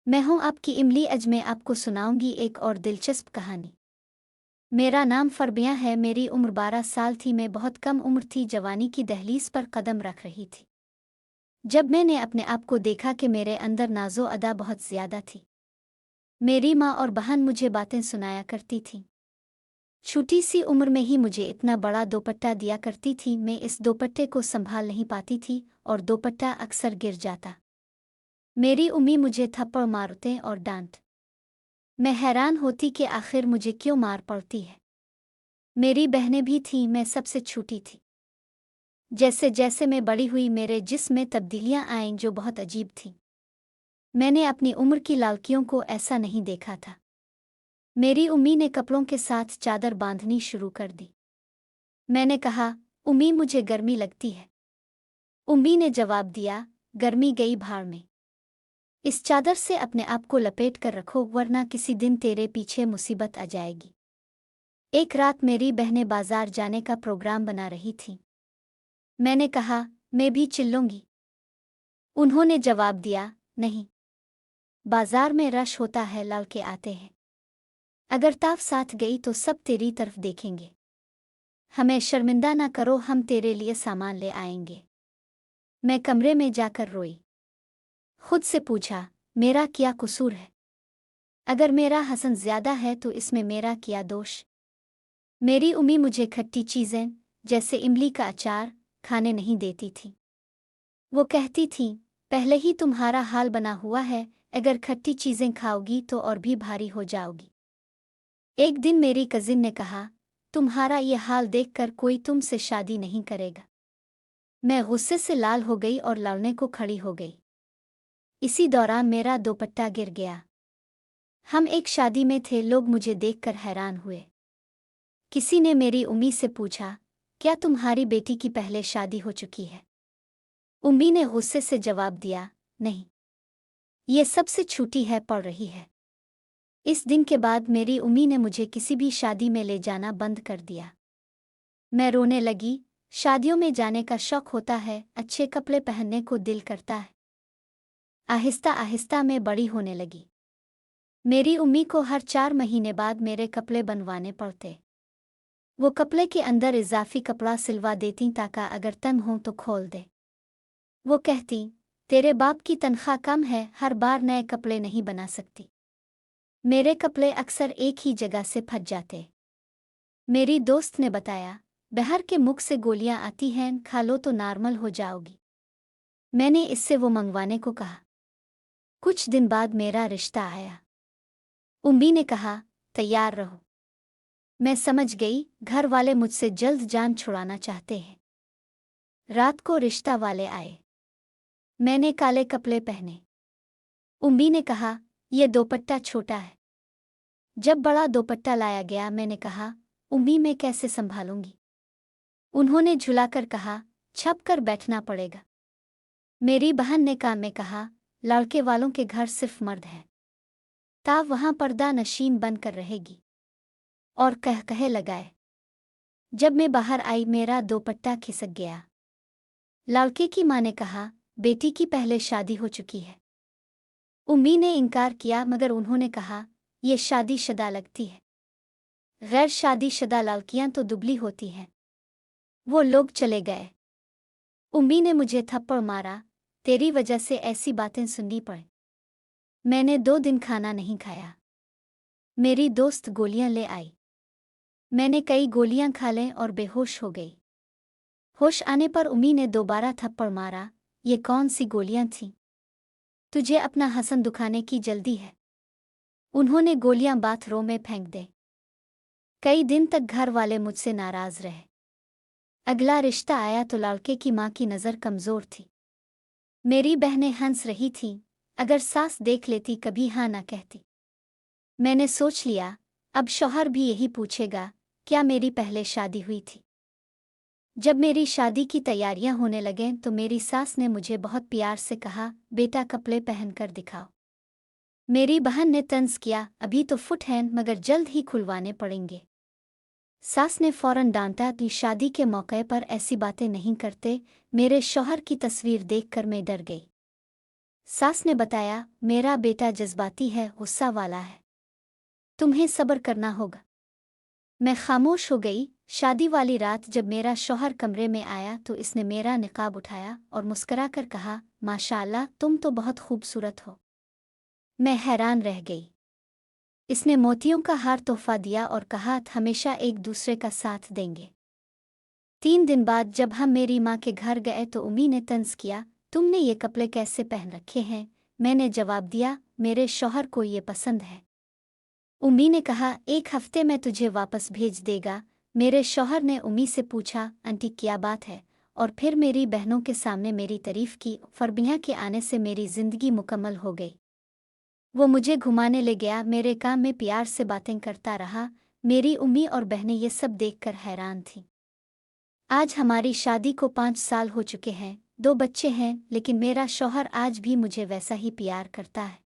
मैं हूं आपकी इमली। आज मैं आपको सुनाऊंगी एक और दिलचस्प कहानी। मेरा नाम फरबिया है। मेरी उम्र 12 साल थी। मैं बहुत कम उम्र थी, जवानी की दहलीज पर कदम रख रही थी जब मैंने अपने आप को देखा कि मेरे अंदर नाजो अदा बहुत ज्यादा थी। मेरी माँ और बहन मुझे बातें सुनाया करती थीं। छोटी सी उम्र में ही मुझे इतना बड़ा दोपट्टा दिया करती थी। मैं इस दोपट्टे को संभाल नहीं पाती थी और दोपट्टा अक्सर गिर जाता। मेरी उम्मी मुझे थप्पड़ मारते और डांट। मैं हैरान होती कि आखिर मुझे क्यों मार पड़ती है। मेरी बहनें भी थीं, मैं सबसे छोटी थी। जैसे जैसे मैं बड़ी हुई मेरे जिस्म में तब्दीलियां आईं जो बहुत अजीब थीं। मैंने अपनी उम्र की लड़कियों को ऐसा नहीं देखा था। मेरी उम्मी ने कपड़ों के साथ चादर बांधनी शुरू कर दी। मैंने कहा, उम्मी मुझे गर्मी लगती है। उम्मी ने जवाब दिया, गर्मी गई भाड़ में। इस चादर से अपने आप को लपेट कर रखो, वरना किसी दिन तेरे पीछे मुसीबत आ जाएगी। एक रात मेरी बहनें बाजार जाने का प्रोग्राम बना रही थीं। मैंने कहा, मैं भी चिल्लूंगी। उन्होंने जवाब दिया, नहीं, बाजार में रश होता है, लड़के आते हैं। अगर ताव साथ गई तो सब तेरी तरफ देखेंगे। हमें शर्मिंदा न करो, हम तेरे लिए सामान ले आएंगे। मैं कमरे में जाकर रोई। खुद से पूछा, मेरा क्या कसूर है? अगर मेरा हसन ज्यादा है तो इसमें मेरा क्या दोष? मेरी उम्मी मुझे खट्टी चीजें जैसे इमली का अचार खाने नहीं देती थी। वो कहती थी, पहले ही तुम्हारा हाल बना हुआ है, अगर खट्टी चीजें खाओगी तो और भी भारी हो जाओगी। एक दिन मेरी कजिन ने कहा, तुम्हारा ये हाल देखकर कोई तुमसे शादी नहीं करेगा। मैं गुस्से से लाल हो गई और लड़ने को खड़ी हो गई। इसी दौरान मेरा दोपट्टा गिर गया। हम एक शादी में थे, लोग मुझे देखकर हैरान हुए। किसी ने मेरी उम्मी से पूछा, क्या तुम्हारी बेटी की पहले शादी हो चुकी है? उम्मी ने गुस्से से जवाब दिया, नहीं, ये सबसे छोटी है, पढ़ रही है। इस दिन के बाद मेरी उम्मी ने मुझे किसी भी शादी में ले जाना बंद कर दिया। मैं रोने लगी। शादियों में जाने का शौक होता है, अच्छे कपड़े पहनने को दिल करता है। आहिस्ता आहिस्ता मैं बड़ी होने लगी। मेरी उम्मी को हर 4 महीने बाद मेरे कपड़े बनवाने पड़ते। वो कपड़े के अंदर इजाफी कपड़ा सिलवा देती ताकि अगर तंग हो तो खोल दे। वो कहती, तेरे बाप की तनख्वाह कम है, हर बार नए कपड़े नहीं बना सकती। मेरे कपड़े अक्सर एक ही जगह से फट जाते। मेरी दोस्त ने बताया, बहर के मुख से गोलियां आती हैं, खा लो तो नॉर्मल हो जाओगी। मैंने इससे वो मंगवाने को कहा। कुछ दिन बाद मेरा रिश्ता आया। उम्मी ने कहा, तैयार रहो। मैं समझ गई, घर वाले मुझसे जल्द जान छुड़ाना चाहते हैं। रात को रिश्ता वाले आए। मैंने काले कपड़े पहने। उम्मी ने कहा, यह दोपट्टा छोटा है। जब बड़ा दोपट्टा लाया गया, मैंने कहा, उम्मी मैं कैसे संभालूंगी? उन्होंने झुलाकर कहा, छप कर बैठना पड़ेगा। मेरी बहन ने काम में कहा, लड़के वालों के घर सिर्फ मर्द है, ता वहां पर्दा नशीन बनकर रहेगी। और कहे लगाए। जब मैं बाहर आई, मेरा दोपट्टा खिसक गया। लड़के की माँ ने कहा, बेटी की पहले शादी हो चुकी है। उम्मी ने इनकार किया, मगर उन्होंने कहा, ये शादीशुदा लगती है। गैर शादीशुदा लड़कियां तो दुबली होती हैं। वो लोग चले गए। उम्मी ने मुझे थप्पड़ मारा, तेरी वजह से ऐसी बातें सुननी पड़। मैंने 2 दिन खाना नहीं खाया। मेरी दोस्त गोलियां ले आई। मैंने कई गोलियां खा लें और बेहोश हो गई। होश आने पर उम्मी ने दोबारा थप्पड़ मारा, ये कौन सी गोलियां थीं? तुझे अपना हसन दुखाने की जल्दी है। उन्होंने गोलियां बाथरूम में फेंक दे। कई दिन तक घर वाले मुझसे नाराज रहे। अगला रिश्ता आया तो लड़के की माँ की नज़र कमज़ोर थी। मेरी बहनें हंस रही थीं, अगर सास देख लेती कभी हाँ ना कहती। मैंने सोच लिया, अब शौहर भी यही पूछेगा, क्या मेरी पहले शादी हुई थी? जब मेरी शादी की तैयारियां होने लगें तो मेरी सास ने मुझे बहुत प्यार से कहा, बेटा कपड़े पहनकर दिखाओ। मेरी बहन ने तंज किया, अभी तो फुट हैं, मगर जल्द ही खुलवाने पड़ेंगे। सास ने फौरन डांटा कि शादी के मौके पर ऐसी बातें नहीं करते। मेरे शौहर की तस्वीर देखकर मैं डर गई। सास ने बताया, मेरा बेटा जज्बाती है, गुस्सा वाला है, तुम्हें सब्र करना होगा। मैं खामोश हो गई। शादी वाली रात जब मेरा शौहर कमरे में आया तो इसने मेरा निकाब उठाया और मुस्कुराकर कहा, माशाअल्लाह, तुम तो बहुत खूबसूरत हो। मैं हैरान रह गई। इसने मोतियों का हार तोहफा दिया और कहा, हमेशा एक दूसरे का साथ देंगे। 3 दिन बाद जब हम मेरी माँ के घर गए तो उम्मी ने तंज किया, तुमने ये कपड़े कैसे पहन रखे हैं? मैंने जवाब दिया, मेरे शौहर को ये पसंद है। उम्मी ने कहा, 1 हफ्ते में तुझे वापस भेज देगा। मेरे शौहर ने उम्मी से पूछा, आंटी क्या बात है? और फिर मेरी बहनों के सामने मेरी तारीफ की। फरबिया के आने से मेरी जिंदगी मुकम्मल हो गई। वो मुझे घुमाने ले गया, मेरे काम में प्यार से बातें करता रहा। मेरी उम्मी और बहनें ये सब देखकर हैरान थीं। आज हमारी शादी को 5 साल हो चुके हैं, 2 बच्चे हैं, लेकिन मेरा शौहर आज भी मुझे वैसा ही प्यार करता है।